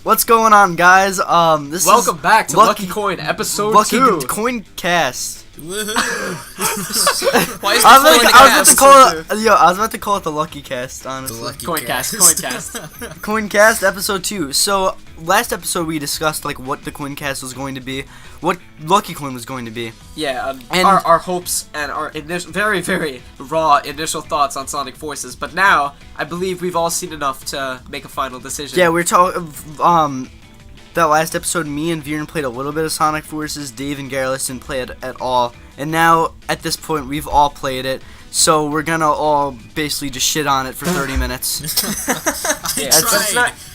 What's going on, guys? Welcome back to Lucky Coin episode 2. CoinCast. Why is I was about to call it the Lucky Cast, honestly. The Lucky CoinCast. CoinCast episode 2. So last episode we discussed like what the CoinCast was going to be, what Lucky Coin was going to be. Yeah, and our hopes and our very, very raw initial thoughts on Sonic Forces. But now, I believe we've all seen enough to make a final decision. Yeah, we're talking. That last episode, me and Viren played a little bit of Sonic Forces. Dave and Garrus didn't play it at all. And now, at this point, we've all played it. So we're gonna all basically just shit on it for 30 minutes.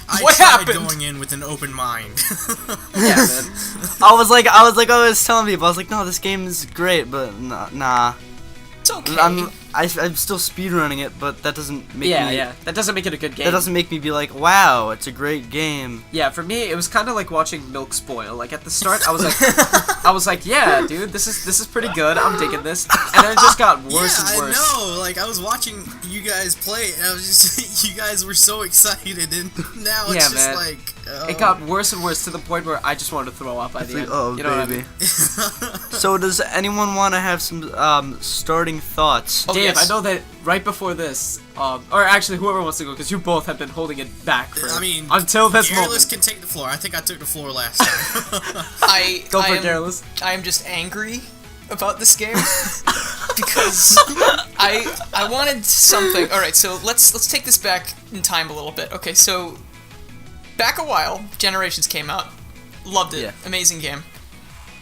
I tried going in with an open mind. Yeah, man. I was telling people, I was like, no, this game is great, but nah. It's okay. I'm still speedrunning it, but that doesn't make me... Yeah, that doesn't make it a good game. That doesn't make me be like, wow, it's a great game. Yeah, for me, it was kind of like watching milk spoil. Like, at the start, I was like, yeah, dude, this is pretty good, I'm digging this. And then it just got worse and worse. Yeah, I know, like, I was watching you guys play, and I was just, you guys were so excited, and now it's just man. like... It got worse and worse to the point where I just wanted to throw up by the end. Oh, you know baby. What I mean? So does anyone want to have some starting thoughts? Dave, yes. I know that right before this, or actually whoever wants to go, because you both have been holding it back for, until this moment. Garrus can take the floor. I think I took the floor last time. Go for it, Garrus. I am just angry about this game because I wanted something. All right, so let's take this back in time a little bit. Okay, so back a while, Generations came out. Loved it. Yeah. Amazing game.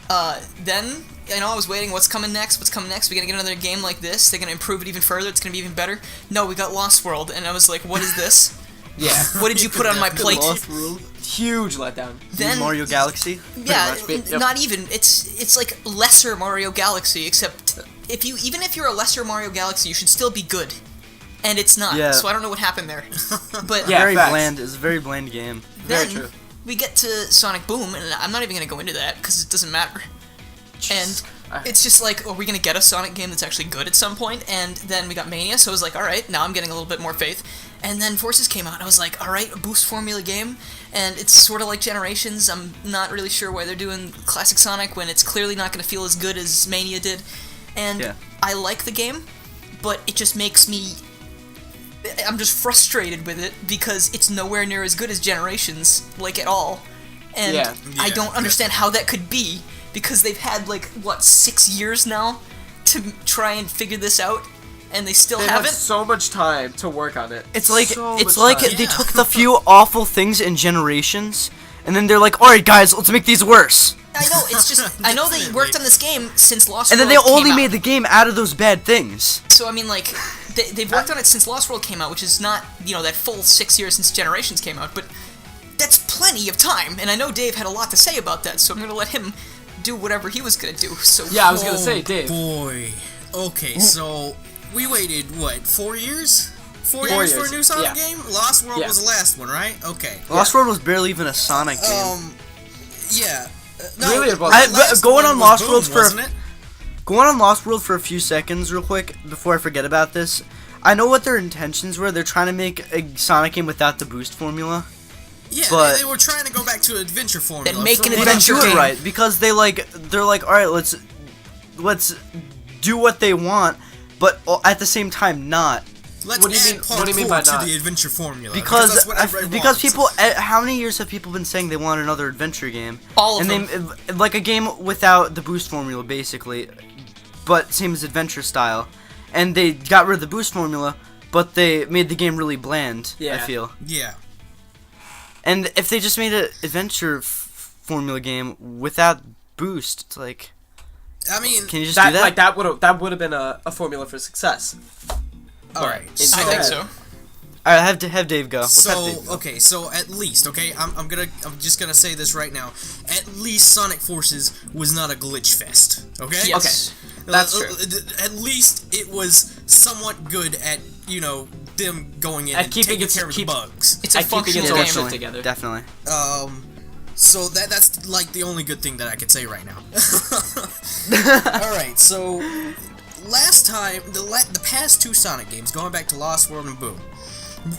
Then, I was waiting, what's coming next? We're gonna get another game like this? They're gonna improve it even further? It's gonna be even better? No, we got Lost World, and I was like, what is this? Yeah. What did you put on my plate? Lost World? Huge letdown. Then Mario Galaxy? Yeah, not even. It's like lesser Mario Galaxy, except even if you're a lesser Mario Galaxy, you should still be good. And it's not, so I don't know what happened there. But yeah, very bland. It's a very bland game. Then very true. We get to Sonic Boom, and I'm not even gonna go into that because it doesn't matter. And it's just like, are we gonna get a Sonic game that's actually good at some point? And then we got Mania, so I was like, alright, now I'm getting a little bit more faith. And then Forces came out, and I was like, alright, a boost formula game, and it's sort of like Generations. I'm not really sure why they're doing Classic Sonic when it's clearly not gonna feel as good as Mania did. And I like the game, but it just makes me... I'm just frustrated with it because it's nowhere near as good as Generations, like at all. And I don't understand how that could be, because they've had, like, what, 6 years now to try and figure this out, and they still haven't? They have so much time to work on it. It's like they took the few awful things in Generations, and then they're like, alright guys, let's make these worse. I know, it's just, I know they worked on this game since Lost And World then they only came made out. the game out of those bad things. So, I mean, like, they've worked on it since Lost World came out, which is not, that full 6 years since Generations came out, but that's plenty of time, and I know Dave had a lot to say about that, so I'm gonna let him do whatever he was gonna do. So yeah, I was gonna say, Dave. Boy. Okay, so we waited, what, 4 years? 4 years for a new Sonic game? Lost World was the last one, right? Okay. Lost World was barely even a Sonic game. Yeah. Really, it was. Going on Lost World Going on Lost World for a few seconds real quick before I forget about this. I know what their intentions were. They're trying to make a Sonic game without the boost formula. Yeah, but they were trying to go back to adventure formula. And make an they adventure didn't do game. it right because they're like, all right, let's do what they want, but at the same time not. Let's add parkour to the adventure formula. Because that's what everybody because wants. people, how many years have people been saying they want another adventure game? All of them. They, like a game without the boost formula, basically, but same as adventure style. And they got rid of the boost formula, but they made the game really bland. I feel. Yeah. And if they just made an adventure formula game without boost, it's like, I mean, can you just do that? Like that would have been a formula for success. All right, I think so. All right, have Dave go. So at least, I'm just gonna say this right now. At least Sonic Forces was not a glitch fest. Okay. Yes. Okay. That's true. At least it was somewhat good at them going in and taking care of the bugs. It's a functional its own game. shit together. Definitely. So that's like the only good thing that I could say right now. All right, so last time the past two Sonic games, going back to Lost World and Boom,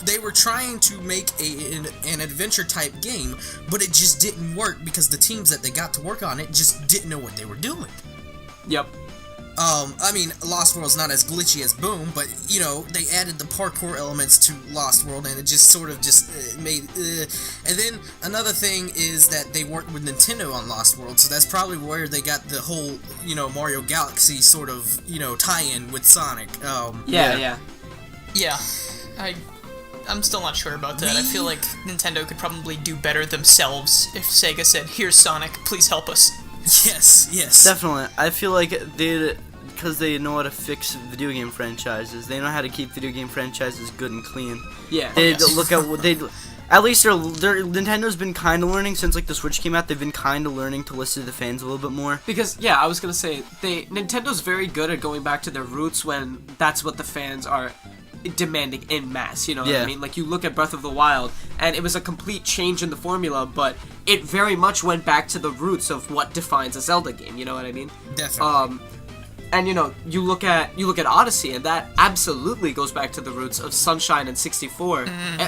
They were trying to make an adventure type game, but it just didn't work because the teams that they got to work on it just didn't know what they were doing. Yep. I mean, Lost World's not as glitchy as Boom, but, you know, they added the parkour elements to Lost World, and it just sort of just made... And then, another thing is that they worked with Nintendo on Lost World, so that's probably where they got the whole, you know, Mario Galaxy sort of, you know, tie-in with Sonic. Yeah. I'm still not sure about that. I feel like Nintendo could probably do better themselves if Sega said, "Here's Sonic, please help us." Yes. Definitely. I feel like because they know how to fix video game franchises. They know how to keep video game franchises good and clean. Yeah. They look at what they. At least Nintendo's been kind of learning since like the Switch came out. They've been kind of learning to listen to the fans a little bit more. Because I was gonna say Nintendo's very good at going back to their roots when that's what the fans are demanding in mass, you know what I mean? Like, you look at Breath of the Wild, and it was a complete change in the formula, but it very much went back to the roots of what defines a Zelda game, you know what I mean? Definitely. And, you know, you look at Odyssey, and that absolutely goes back to the roots of Sunshine and 64,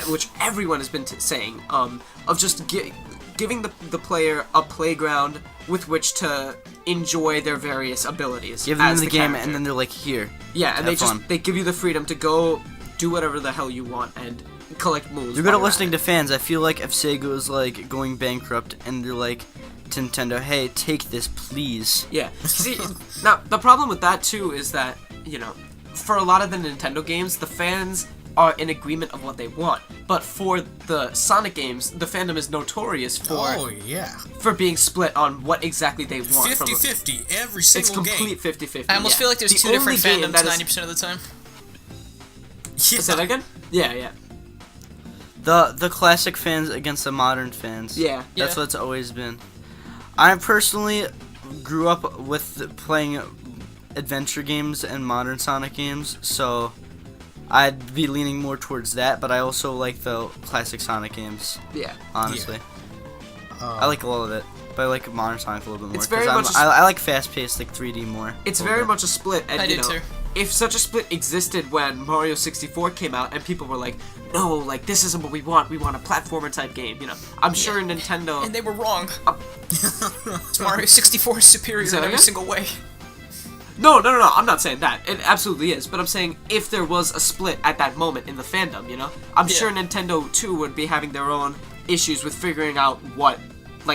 which everyone has been saying, of just giving the player a playground with which to enjoy their various abilities. Give them the game, character. and then they're like, here. Yeah, and they give you the freedom to go do whatever the hell you want and collect moves. You're good at listening to fans. I feel like if Sega was like going bankrupt and they're like to Nintendo, hey, take this, please. Yeah. See, now the problem with that too is that, you know, for a lot of the Nintendo games, the fans are in agreement of what they want. But for the Sonic games, the fandom is notorious for being split on what exactly they want. 50-50, every single game. It's complete 50-50. I almost feel like there's two different fandoms 90% of the time. Yeah. Is that again? Yeah. The classic fans against the modern fans. Yeah. That's what it's always been. I personally grew up with playing adventure games and modern Sonic games, so I'd be leaning more towards that, but I also like the classic Sonic games. Yeah. Honestly. I like a lot of it, but I like modern Sonic a little bit more. It's very much I like fast-paced, like 3D more. It's very much a split, and I you do know, too. if such a split existed when Mario 64 came out, and people were like, no, like, this isn't what we want a platformer type game, you know, I'm sure Nintendo... And they were wrong. Mario 64 is superior in every single way. No, I'm not saying that. It absolutely is. But I'm saying if there was a split at that moment in the fandom, you know? I'm sure Nintendo, too, would be having their own issues with figuring out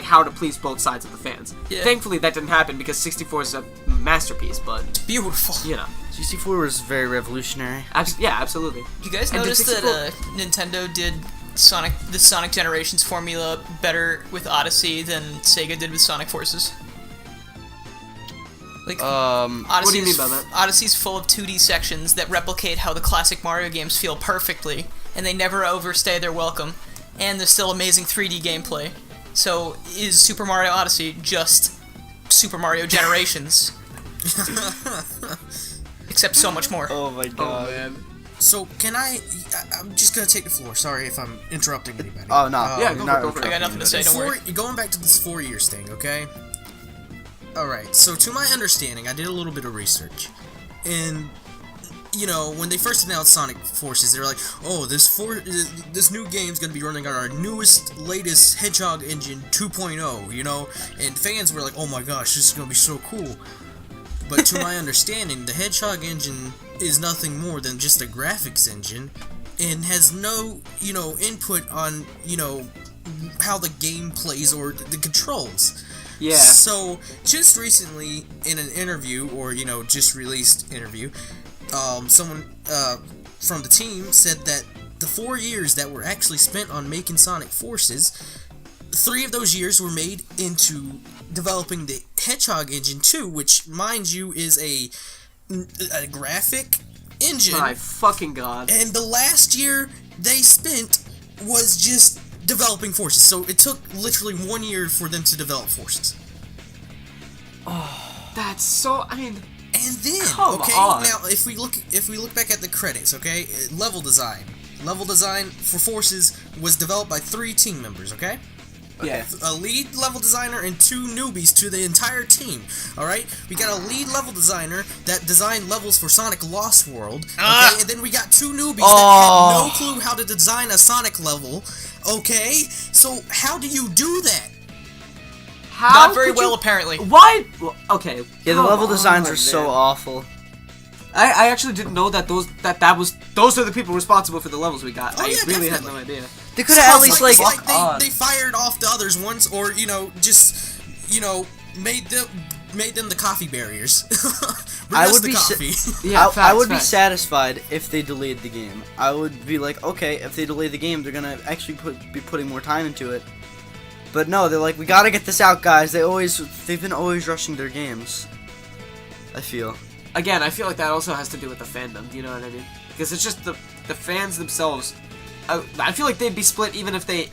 how to please both sides of the fans. Yeah. Thankfully, that didn't happen because 64 is a masterpiece, but... Beautiful. You know. 64 was very revolutionary. Yeah, absolutely. You guys notice that Nintendo did the Sonic Generations formula better with Odyssey than Sega did with Sonic Forces? Like, what do you mean by that? Odyssey's full of 2D sections that replicate how the classic Mario games feel perfectly, and they never overstay their welcome, and there's still amazing 3D gameplay. So, is Super Mario Odyssey just Super Mario Generations? Except so much more. Oh my god. Oh, man. So, I'm just gonna take the floor. Sorry if I'm interrupting anybody. Oh, no. Yeah, go for it. I got nothing to say, don't worry. Going back to this 4 years thing, okay? Alright, so to my understanding, I did a little bit of research. And, you know, when they first announced Sonic Forces, they were like, oh, this new game's gonna be running on our latest Hedgehog engine 2.0, you know? And fans were like, oh my gosh, this is gonna be so cool. But to my understanding, the Hedgehog engine is nothing more than just a graphics engine and has no, you know, input on, you know, how the game plays or the controls. Yeah. So, just recently, in an interview, or, you know, just released interview, someone from the team said that the 4 years that were actually spent on making Sonic Forces, 3 of those years were made into developing the Hedgehog engine 2, which, mind you, is a graphic engine. My fucking god. And the last year they spent was just developing Forces. So it took literally 1 year for them to develop Forces. Oh, that's so. I mean, and then come okay, on. now if we look back at the credits, okay, level design for Forces was developed by 3 team members, okay. Yeah. A lead level designer and 2 newbies to the entire team. Alright? We got a lead level designer that designed levels for Sonic Lost World. Okay? And then we got 2 newbies that had no clue how to design a Sonic level. Okay? So how do you do that? Not very well, apparently. Why? Well, okay. Yeah, the level designs are so awful. I actually didn't know that those are the people responsible for the levels we got. Oh, I yeah, really definitely. had no idea. They could have at least It's like they fired off the others once, or just made them the coffee barriers. I would the be coffee. Yeah, I would be facts. satisfied if they delayed the game. I would be like, okay, if they delay the game, they're gonna actually be putting more time into it. But no, they're like, we gotta get this out, guys. They've been always rushing their games. I feel. Again, I feel like that also has to do with the fandom. You know what I mean? Because it's just the fans themselves. I feel like they'd be split even if they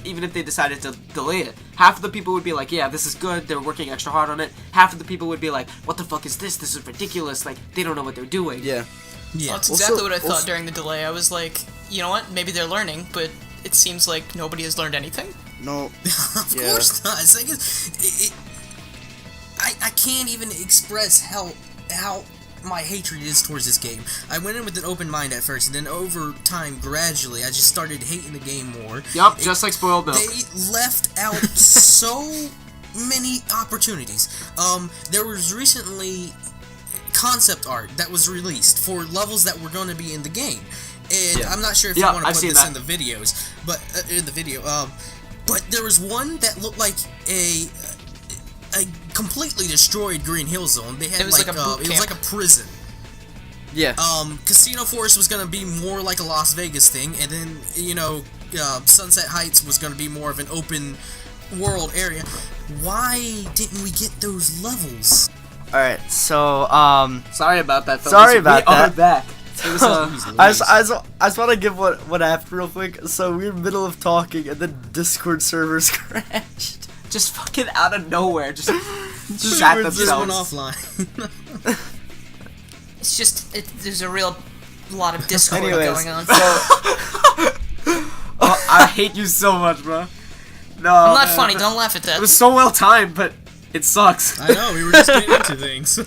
decided to delay it. Half of the people would be like, yeah, this is good. They're working extra hard on it. Half of the people would be like, what the fuck is this? This is ridiculous. Like, they don't know what they're doing. Yeah. Yeah. That's exactly what I thought during the delay. I was like, you know what? Maybe they're learning, but it seems like nobody has learned anything. No. Of course not. It's like I can't even express how my hatred is towards this game. I went in with an open mind at first, and then over time, gradually, I just started hating the game more. Yup, just like spoiled milk. They left out so many opportunities. There was recently concept art that was released for levels that were going to be in the game. And I'm not sure if you want to put this in the videos, but but there was one that looked like a completely destroyed Green Hill Zone. They had it was like a boot it was like a prison. Yeah. Casino Forest was gonna be more like a Las Vegas thing, and then Sunset Heights was gonna be more of an open world area. Why didn't we get those levels? All right. So Sorry about that. Fellas. Sorry about we that. are back. It was, I just want to give what happened real quick. So we were in the middle of talking, and then Discord servers crashed. just fucking out of nowhere, just shat Just went themselves. offline. It's just there's a real lot of Discord Anyways, going on. Oh, I hate you so much, bro. No, I'm not man. funny. Don't laugh at that. It was so well timed, but it sucks. I know, we were just getting into things.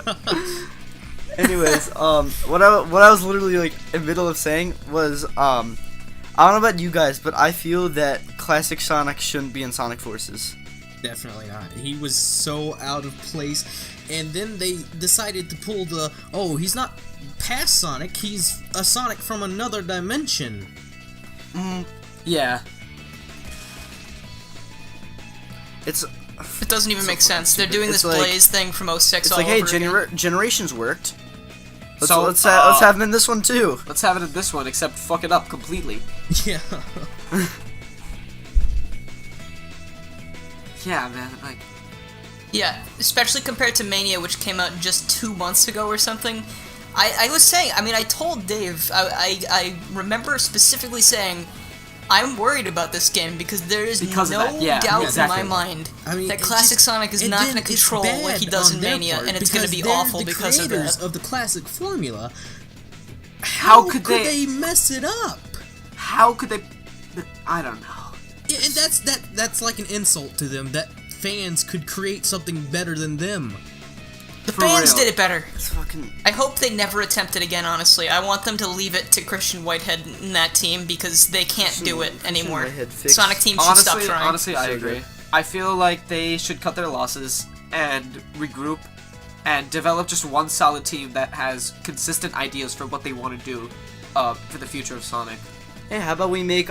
Anyways, what I was literally like in the middle of saying was, I don't know about you guys, but I feel that classic Sonic shouldn't be in Sonic Forces. Definitely not. He was so out of place. And then they decided to pull the, oh, he's not past Sonic, he's a Sonic from another dimension. Yeah. It doesn't even make sense. They're doing this It's like- Blaze thing from 06 It's all like, hey, over again. Generations worked. So, Let's have him in this one too. Let's have it in this one, except fuck it up completely. Yeah. Yeah, man, like... Yeah, especially compared to Mania, which came out just 2 months ago or something. I was saying, I mean, I told Dave, I remember specifically saying, I'm worried about this game because there is no doubt in my mind that Classic Sonic is not going to control like he does in Mania, and it's going to be awful because of that. Of the classic formula. How could they mess it up? How could they... I don't know. Yeah, and that's like an insult to them, that fans could create something better than them. The fans did it better. It's fucking... I hope they never attempt it again, honestly. I want them to leave it to Christian Whitehead and that team because they can't do it anymore. Sonic Team should stop trying. Honestly, I agree. I feel like they should cut their losses and regroup and develop just one solid team that has consistent ideas for what they want to do for the future of Sonic. Hey, how about we make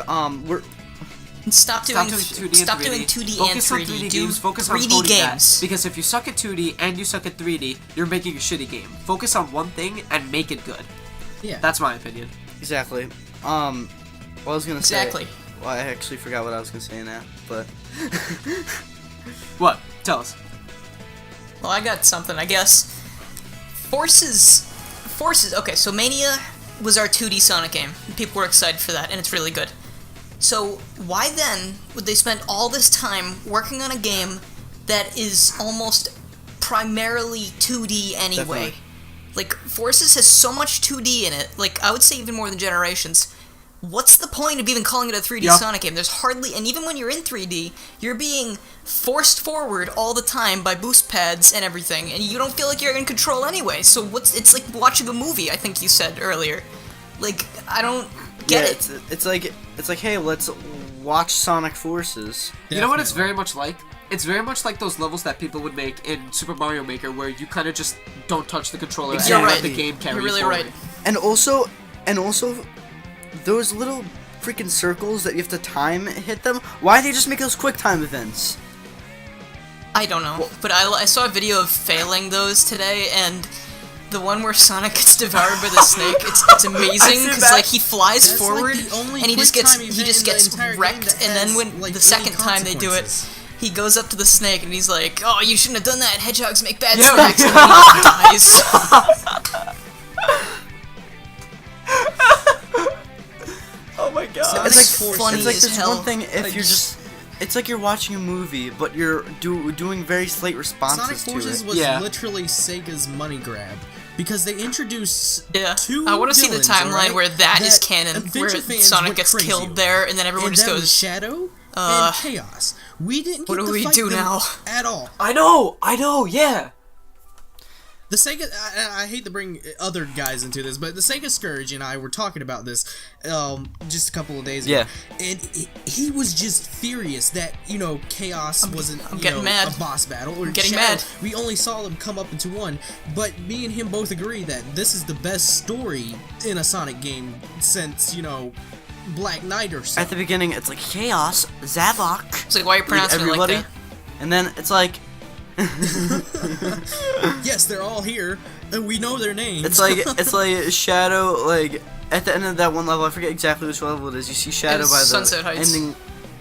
Stop doing 2D and 3D. Do Focus on 3D games. Because if you suck at 2D and you suck at 3D, you're making a shitty game. Focus on one thing and make it good. Yeah. That's my opinion. Exactly. What I was gonna say. Exactly. Well, I actually forgot what I was gonna say in that, but. What? Tell us. Well, I got something, I guess. Forces. Okay, so Mania was our 2D Sonic game. People were excited for that, and it's really good. So why then would they spend all this time working on a game that is almost primarily 2D anyway? Definitely. Like, Forces has so much 2D in it, like, I would say even more than Generations. what's the point of even calling it a 3D Sonic game? There's hardly, and even when you're in 3D, you're being forced forward all the time by boost pads and everything, and you don't feel like you're in control anyway. So it's like watching a movie, I think you said earlier. Like, I don't get it. It's like, hey, let's watch Sonic Forces. Definitely. You know what it's very much like? It's very much like those levels that people would make in Super Mario Maker, where you kind of just don't touch the controller and let the game carry You're really forward. right. And also, those little freaking circles that you have to time hit them. Why do they just make those quick time events? I don't know, but I saw a video of failing those today, and the one where Sonic gets devoured by the snake, it's amazing because like he flies forward and he just gets wrecked, and then when the second time they do it, he goes up to the snake and he's like, "Oh, you shouldn't have done that. Hedgehogs make bad snacks," and he dies. Oh my god! It's like funny it's like as this hell. one thing if you're just. It's like you're watching a movie, but you're doing very slight responses Sonic Forces to it. was literally Sega's money grab. Because they introduced two I want to see the villains, timeline right, where that is canon, where Sonic gets killed there, and then everyone just goes, Shadow and Chaos. We didn't get what do to we fight do them now? at all. I know, yeah. The Sega, I hate to bring other guys into this, but the Sega Scourge and I were talking about this just a couple of days ago. Yeah. And he was just furious that, Chaos wasn't mad. a boss battle. Or getting Shadow. mad. We only saw them come up into one. But me and him both agree that this is the best story in a Sonic game since, Black Knight or so. At the beginning, it's like Chaos, Zavok. It's like, why are you pronouncing it like that? And then it's like... Yes, they're all here, and we know their names. It's like Shadow, like, at the end of that one level, I forget exactly which level it is, you see Shadow by the Sunset Heights. ending...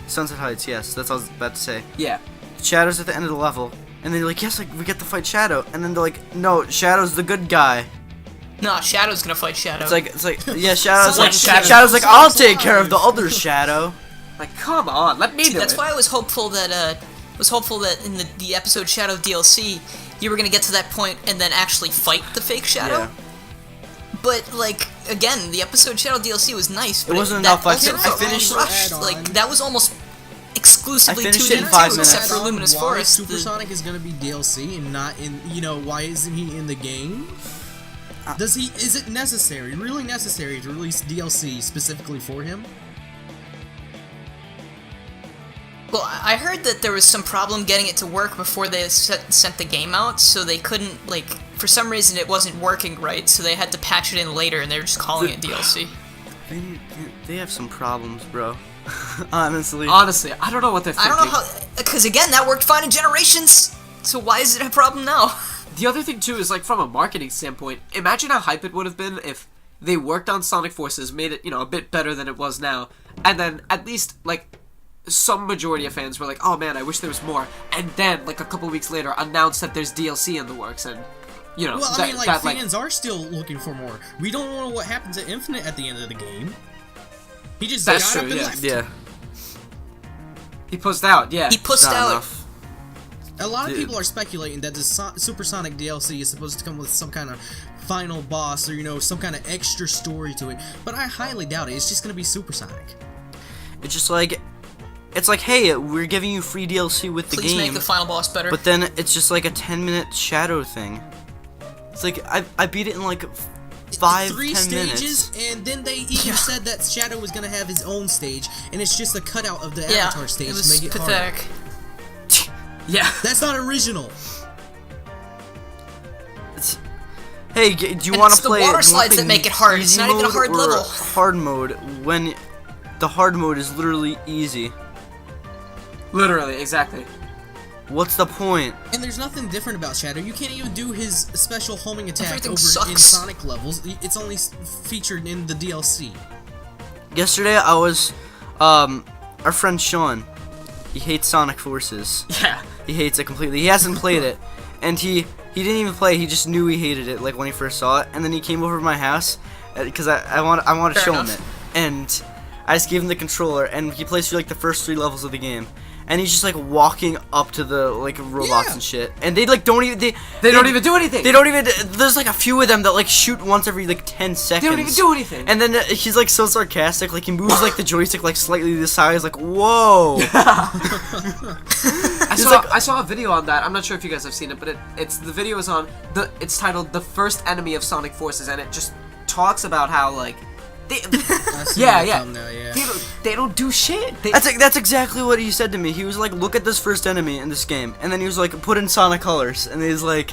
Sunset Heights, yes, that's what I was about to say. Yeah. Shadow's at the end of the level, and then you're like, yes, like, we get to fight Shadow, and then they're like, no, Shadow's the good guy. Nah, Shadow's gonna fight Shadow. It's like, yeah, Shadow's like, Shadow's like, I'll take care of the other Shadow. Like, come on, let me do it. That's why I was hopeful that in the episode Shadow DLC, you were gonna get to that point and then actually fight the fake Shadow. Yeah. But like again, the episode Shadow DLC was nice. But It wasn't enough. I finished rushed. Like that was almost exclusively I finished 2D it in 5 except minutes. for Luminous Why Forest. Supersonic is gonna be DLC and not in. Why isn't he in the game? Is it necessary, really necessary, to release DLC specifically for him? Well, I heard that there was some problem getting it to work before they sent the game out, so they couldn't, for some reason it wasn't working right, so they had to patch it in later, and they were just calling it DLC. They have some problems, bro. Honestly, I don't know what they're thinking. I don't know how, because again, that worked fine in Generations, so why is it a problem now? The other thing, too, is, from a marketing standpoint, imagine how hype it would have been if they worked on Sonic Forces, made it, a bit better than it was now, and then at least, some majority of fans were like, oh man, I wish there was more, and then, a couple weeks later, announced that there's DLC in the works, and, Well, fans are still looking for more. We don't know what happened to Infinite at the end of the game. He just got up and left. Yeah. He pussed out, yeah. He pussed out. Enough. A lot of people are speculating that the Supersonic DLC is supposed to come with some kind of final boss or, some kind of extra story to it, but I highly doubt it. It's just going to be Supersonic. It's just like... It's like, hey, we're giving you free DLC with the game. Please make the final boss better. But then it's just like a 10-minute Shadow thing. It's like, I beat it in 5-10 stages, minutes. And then they even said that Shadow was going to have his own stage, and it's just a cutout of the Avatar stage it was to make it pathetic. harder. Yeah. That's not original. Hey, do you want to play the water slides that make it hard. It's easy not even a mode hard or level. hard mode when the hard mode is literally easy? Literally, exactly. What's the point? And there's nothing different about Shadow. You can't even do his special homing attack Everything over sucks. in Sonic levels. It's only featured in the DLC. Yesterday I was, our friend Sean, he hates Sonic Forces. Yeah. He hates it completely. He hasn't played it, and he didn't even play. He just knew he hated it, when he first saw it. And then he came over to my house, because I want to show him it. And I just gave him the controller, and he plays through like the first 3 levels of the game. And he's just like walking up to the like robots and shit, and they like don't even they don't even do anything. They don't even. There's like a few of them that like shoot once every like 10 seconds. They don't even do anything. And then he's like so sarcastic, like he moves like the joystick like slightly to the side. He's like, whoa. I saw a video on that. I'm not sure if you guys have seen it, but it's the video is on it's titled "The First Enemy of Sonic Forces," and it just talks about how like. They don't do shit. That's exactly what he said to me. He was like, look at this first enemy in this game, and then he was like, put in Sonic colors, and he's like,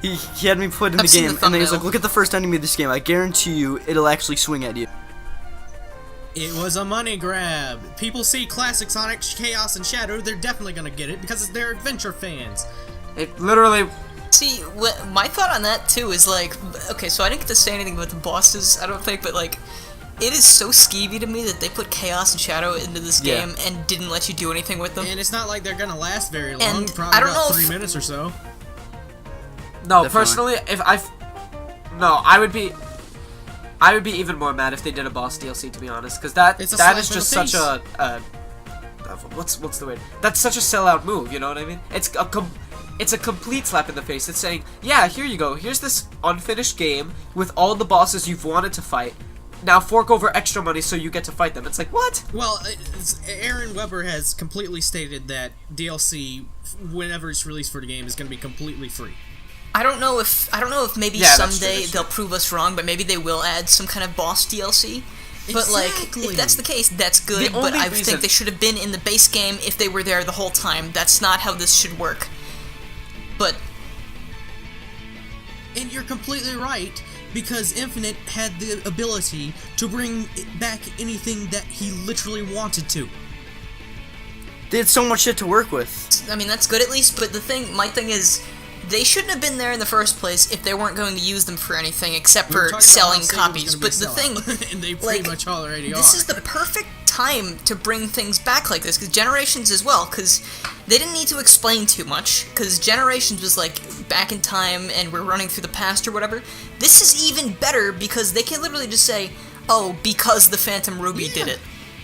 he had me put in the game, and then he was like, look at the first enemy of this game. I guarantee you, it'll actually swing at you. It was a money grab. People see classic Sonic, Chaos, and Shadow, they're definitely gonna get it because they're adventure fans. It literally. See, my thought on that too is like, okay, so I didn't get to say anything about the bosses, I don't think, but like. It is so skeevy to me that they put Chaos and Shadow into this game and didn't let you do anything with them. And it's not like they're gonna last very long, and probably I don't about know 3 minutes or so. No, definitely. Personally, I would be even more mad if they did a boss DLC, to be honest, because that is just such a what's the word? That's such a sellout move, you know what I mean? It's a complete slap in the face. It's saying, yeah, here you go. Here's this unfinished game with all the bosses you've wanted to fight. Now fork over extra money so you get to fight them. It's like, what? Well, Aaron Weber has completely stated that DLC, whenever it's released for the game, is going to be completely free. I don't know if maybe someday they'll prove us wrong, but maybe they will add some kind of boss DLC. But like, if that's the case, that's good. But I think they should have been in the base game if they were there the whole time. That's not how this should work. But. And you're completely right. Because Infinite had the ability to bring back anything that he literally wanted to. They had so much shit to work with. I mean, that's good at least, but my thing is, they shouldn't have been there in the first place if they weren't going to use them for anything except for selling copies. But the thing, and they pretty much already this is the perfect time to bring things back like this, because Generations as well, because they didn't need to explain too much, because Generations was like back in time and we're running through the past or whatever. This is even better because they can literally just say, oh, because the Phantom Ruby did it.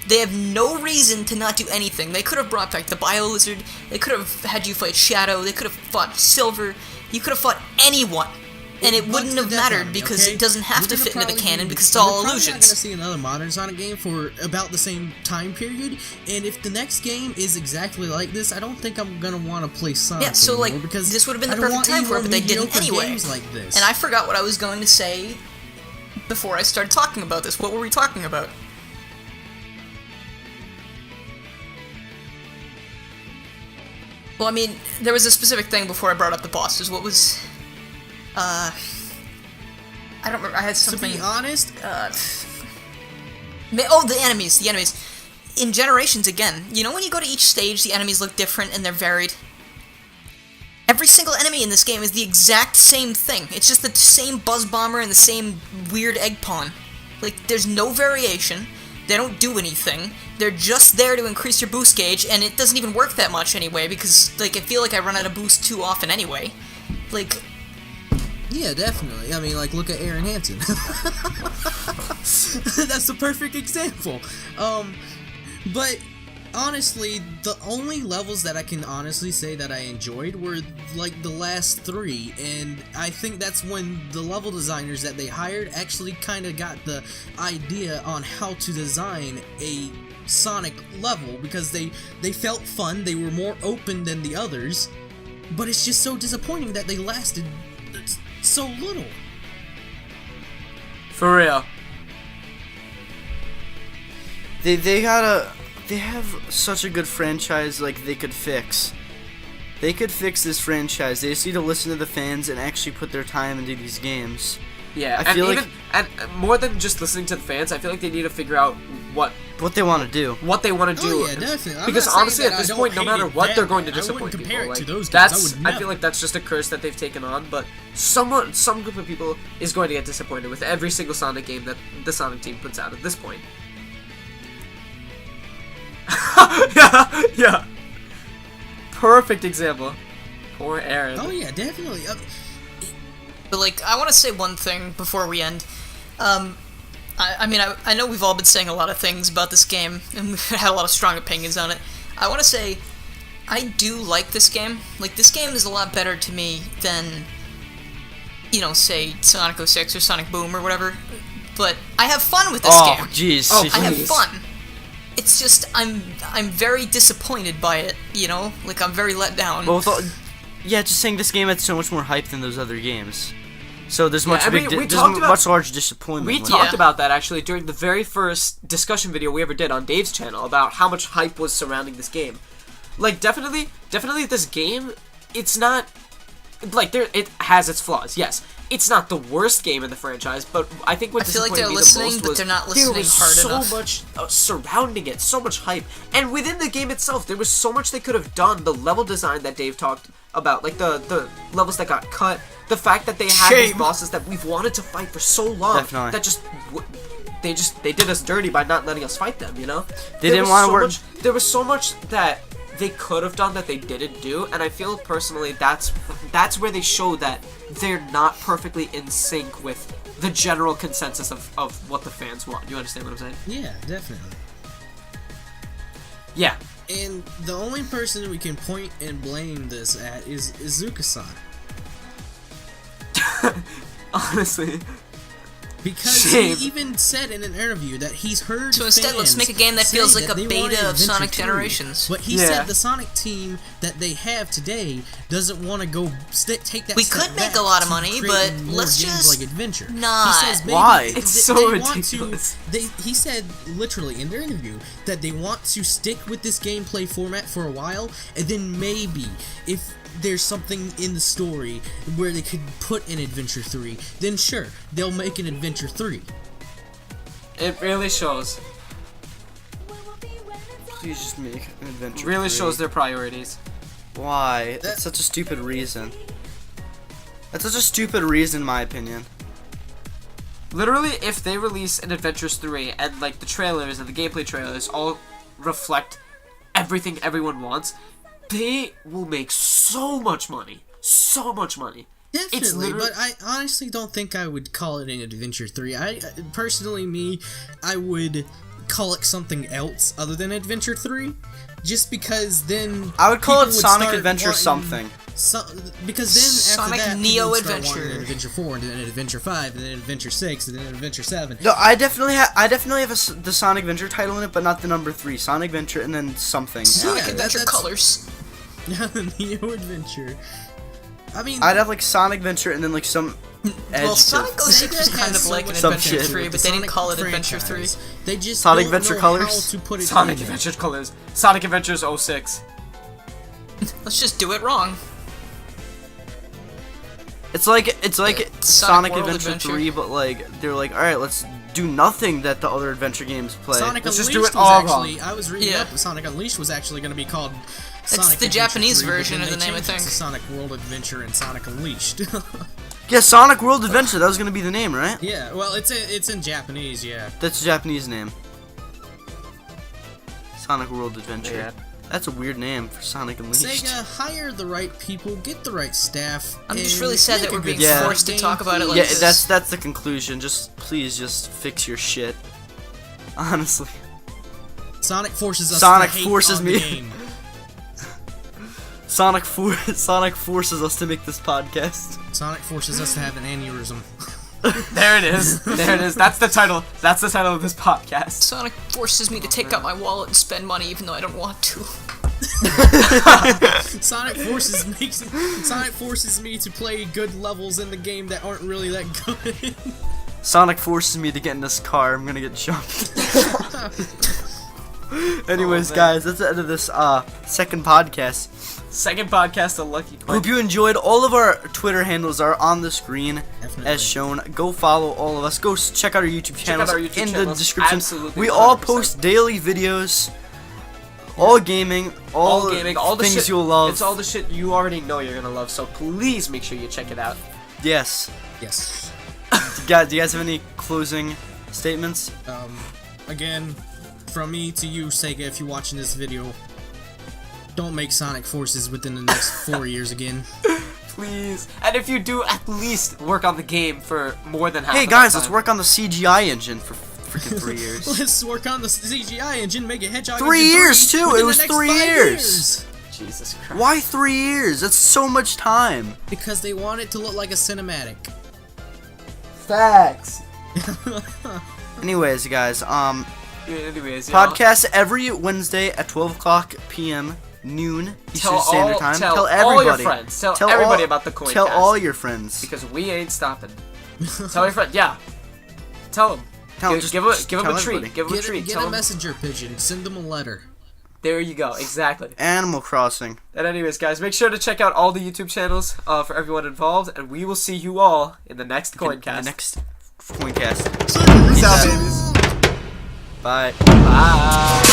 They have no reason to not do anything. They could have brought back the Bio Lizard, they could have had you fight Shadow, they could have fought Silver, you could have fought anyone. And it wouldn't have mattered because it doesn't have to fit into the canon because it's all illusions. We're not going to see another modern Sonic game for about the same time period, and if the next game is exactly like this, I don't think I'm going to want to play Sonic anymore. Yeah, so like, because this would have been the perfect time for it, but they didn't anyway. Like this. And I forgot what I was going to say before I started talking about this. What were we talking about? Well, I mean, there was a specific thing before I brought up the bosses. What was... I don't remember. I had something... To be honest... the enemies. The enemies. In Generations, again, you know when you go to each stage, the enemies look different and they're varied? Every single enemy in this game is the exact same thing. It's just the same Buzz Bomber and the same weird Egg Pawn. Like, there's no variation. They don't do anything. They're just there to increase your boost gauge, and it doesn't even work that much anyway, because, like, I feel like I run out of boost too often anyway. Like... Yeah, definitely. I mean, like, look at Aaron Hansen. That's the perfect example. But... honestly, the only levels that I can honestly say that I enjoyed were, like, the last 3, and I think that's when the level designers that they hired actually kind of got the idea on how to design a Sonic level, because they felt fun, they were more open than the others, but it's just so disappointing that they lasted so little. For real. They have such a good franchise, like, they could fix. They could fix this franchise. They just need to listen to the fans and actually put their time into these games. Yeah, and more than just listening to the fans, I feel like they need to figure out what they want to do. What they want to do. Oh, yeah, definitely. Because honestly, at this point, no matter what, they're going to disappoint people. Compare it to those games. I feel like that's just a curse that they've taken on, but some group of people is going to get disappointed with every single Sonic game that the Sonic team puts out at this point. yeah. Perfect example. Poor Aaron. Oh yeah, definitely. But like, I want to say one thing before we end. I mean, I know we've all been saying a lot of things about this game, and we've had a lot of strong opinions on it. I want to say, I do like this game. Like, this game is a lot better to me than, you know, say, Sonic 06 or Sonic Boom or whatever. But I have fun with this game. Jeez. I have fun. It's just, I'm very disappointed by it, you know? Like, I'm very let down. Well, just saying this game had so much more hype than those other games. So there's much larger disappointment. We talked about that actually during the very first discussion video we ever did on Dave's channel about how much hype was surrounding this game. Like, definitely this game, it's not, like, it has its flaws, yes. It's not the worst game in the franchise, but I think what disappointed me the most was they're listening, but they're not listening there was hard enough. so much surrounding it, so much hype. And within the game itself, there was so much they could have done. The level design that Dave talked about, like the levels that got cut, the fact that they had these bosses that we've wanted to fight for so long, Definitely. that they did us dirty by not letting us fight them, you know? They didn't want to work. There was so much that they could have done that they didn't do, and I feel personally that's where they show that they're not perfectly in sync with the general consensus of what the fans want. You understand what I'm saying? Yeah, definitely. Yeah. And the only person we can point and blame this at is Izuka-san. Honestly. Because he even said in an interview that he's heard So instead, let's make a game that feels like a beta of Sonic 3. Generations. But he said the Sonic team that they have today doesn't want to go take that. We could make a lot of money, but let's just like adventure. not. He says maybe Why? It's so ridiculous. He said literally in their interview that they want to stick with this gameplay format for a while, and then maybe if there's something in the story where they could put an Adventure 3, then sure, they'll make an Adventure 3. It really shows. Please just make an adventure. Really 3. shows their priorities. Why? That's such a stupid reason. That's such a stupid reason, in my opinion. Literally, if they release an Adventures 3 and like the trailers and the gameplay trailers all reflect everything everyone wants, they will make so much money. So much money. Definitely, but I honestly don't think I would call it an Adventure 3. Personally, I would call it something else other than Adventure 3, just because then I would call it people Sonic start Adventure wanting something. Because then after Sonic that, Neo people would start Adventure. wanting an Adventure 4, and then an Adventure 5, and then an Adventure 6, and then an Adventure 7. No, I definitely have the Sonic Adventure title in it, but not the number 3. Sonic Adventure and then something. Sonic Yeah, Adventure that's- Colors. Neo Adventure. I mean, I'd have like Sonic Adventure and then like some Well, Sonic 06 was Sega kind has of like an Some Adventure shit. 3, but they didn't call it Adventure 3. They just Sonic don't Adventure know Colors? how to put it Sonic in. Adventure Colors. Sonic Adventures 06. Let's just do it wrong. It's like Sonic World Adventure Adventure. 3, but like they're like, all right, let's do nothing that the other adventure games play. Sonic Let's just Unleashed do it all was actually, wrong. I was reading Yeah. up, Sonic Unleashed was actually going to be called It's Sonic the Adventure Japanese 3, but version then of the they name, I changed it think. to Sonic World Adventure and Sonic Unleashed. Yeah, Sonic World Adventure. That was gonna be the name, right? Yeah, well, it's in Japanese, yeah. That's the Japanese name. Sonic World Adventure. Yeah. That's a weird name for Sonic Unleashed. Sega, hire the right people, get the right staff. I'm just and really sad make that a we're being good Sonic forced to game, talk about it like Yeah, this. that's the conclusion. Just please, just fix your shit. Honestly. Sonic forces us Sonic to hate forces on me. the game. Sonic forces us to make this podcast. Sonic forces us to have an aneurysm. There it is. There it is. That's the title. That's the title of this podcast. Sonic forces me to take out my wallet and spend money even though I don't want to. Sonic forces me to play good levels in the game that aren't really that good. Sonic forces me to get in this car. I'm gonna get jumped. Anyways, man. guys, that's the end of this second podcast. Second podcast, a lucky point. Hope you enjoyed. All of our Twitter handles are on the screen Definitely. as shown. Go follow all of us. Go check out our YouTube channels out our YouTube in the channels. description. Absolutely, We all 100%. post daily videos. All gaming, all gaming, all the things shit you'll love. It's all the shit you already know you're gonna love. So please make sure you check it out. Yes. Yes. Do you guys have any closing statements? Again, from me to you, Sega, if you're watching this video, don't make Sonic Forces within the next 4 years again. Please. And if you do, at least work on the game for more than half Hey of guys, that let's time. work on the CGI engine for freaking 3 years. Let's work on the CGI engine, make it Hedgehog 3 engine years, too. within It the was next 3 5 years. Jesus Christ. Why 3 years? That's so much time. Because they want it to look like a cinematic. Facts. Anyways, guys, Anyways, y'all. podcast every Wednesday at 12 o'clock p.m. noon Eastern Tell Standard all- Time. tell everybody. all your friends. Tell everybody about the CoinCast. Tell all your friends. Because we ain't stopping. Tell your friend. Yeah. Tell them. Just Give him a tell treat. everybody. Give him a treat. Get Tell a him. messenger pigeon. Send them a letter. There you go. Exactly. Animal Crossing. And anyways, guys, make sure to check out all the YouTube channels for everyone involved, and we will see you all in the next CoinCast. The next CoinCast. Peace out, babies. Bye. Bye.